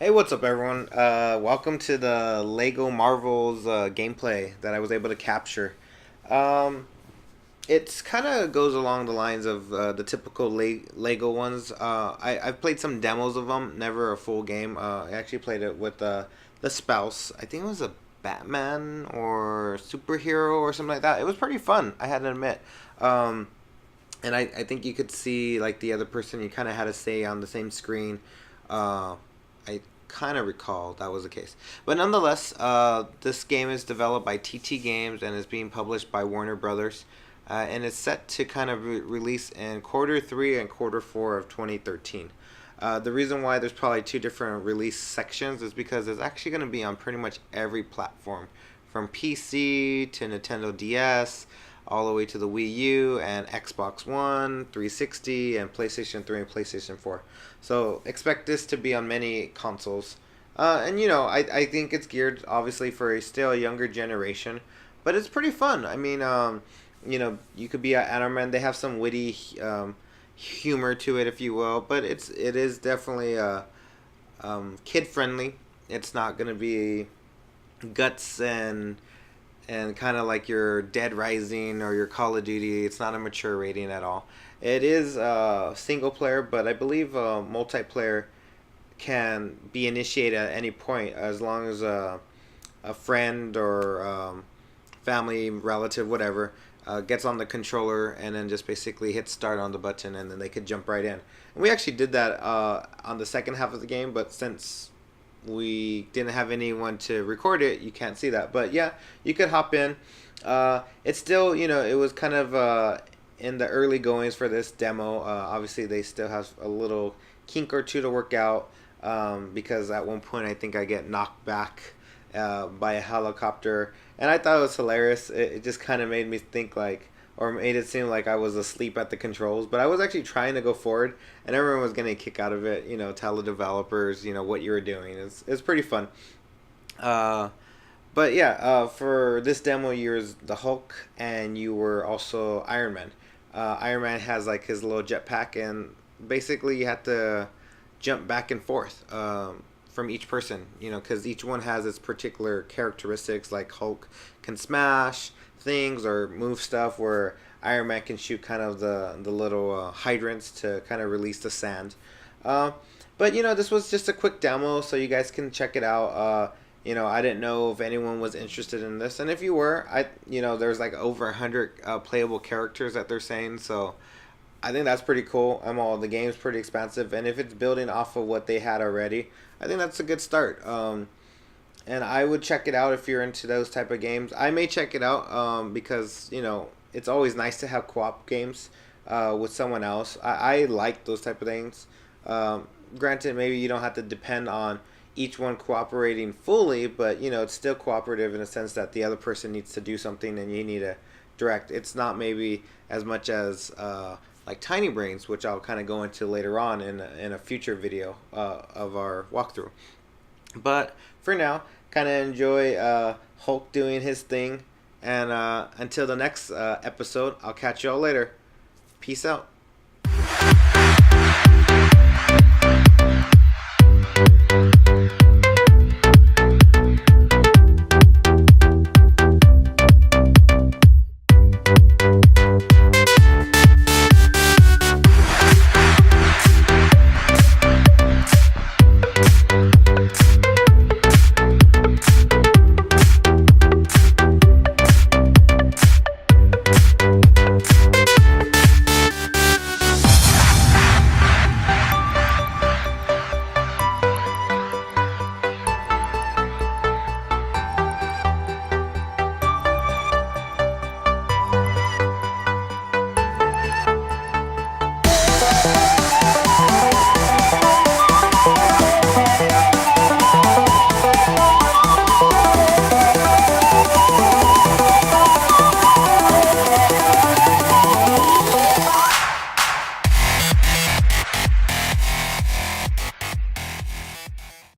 Hey, what's up, everyone? Welcome to the Lego Marvels gameplay that I was able to capture. Um, it's kind of goes along the lines of the typical Lego ones. I've played some demos of them, never a full game. I actually played it with the spouse. I think it was a Batman or superhero or something like that. It was pretty fun, I had to admit. Um, and I think you could see like the other person. You kind of had a say on the same screen. I kind of recall that was the case, but nonetheless, this game is developed by TT Games and is being published by Warner Brothers, and it's set to kind of release in quarter three and quarter four of 2013. The reason why there's probably two different release sections is because it's actually going to be on pretty much every platform, from PC to Nintendo DS, all the way to the Wii U and Xbox One, 360, and PlayStation 3 and PlayStation 4. So expect this to be on many consoles. And I think it's geared obviously for a still younger generation, but it's pretty fun. I mean, you could be an Animan. They have some witty humor to it, if you will, but it is definitely kid friendly. It's not gonna be guts and kind of like your Dead Rising or your Call of Duty. It's not a mature rating at all. It is single player, but I believe multiplayer can be initiated at any point as long as a friend or family, relative, whatever, gets on the controller and then just basically hits start on the button and then they could jump right in. And we actually did that on the second half of the game, but since we didn't have anyone to record it, you can't see that. But yeah, you could hop in. It's still, it was kind of in the early goings for this demo. Obviously, they still have a little kink or two to work out, because at one point I think I get knocked back by a helicopter, and I thought it was hilarious. It just kind of made me think like, or made it seem like I was asleep at the controls, but I was actually trying to go forward, and everyone was getting a kick out of it. Tell the developers, what you were doing. It's pretty fun. Uh, but yeah, for this demo, you were the Hulk, and you were also Iron Man. Iron Man has like his little jetpack, and basically you have to jump back and forth from each person. Because each one has its particular characteristics. Like Hulk can smash things or move stuff, where Iron Man can shoot kind of the little hydrants to kind of release the sand. Uh, but this was just a quick demo, so you guys can check it out. I didn't know if anyone was interested in this, and if you were, there's like over 100 playable characters that they're saying, so I think that's pretty cool. The game's pretty expansive, and if it's building off of what they had already, I think that's a good start. And I would check it out if you're into those type of games. I may check it out because it's always nice to have co-op games with someone else. I like those type of things. Granted, maybe you don't have to depend on each one cooperating fully, but it's still cooperative in a sense that the other person needs to do something and you need to direct. It's not maybe as much as like Tiny Brains, which I'll kind of go into later on in a future video of our walkthrough. But for now, kind of enjoy Hulk doing his thing. And until the next episode, I'll catch y'all later. Peace out.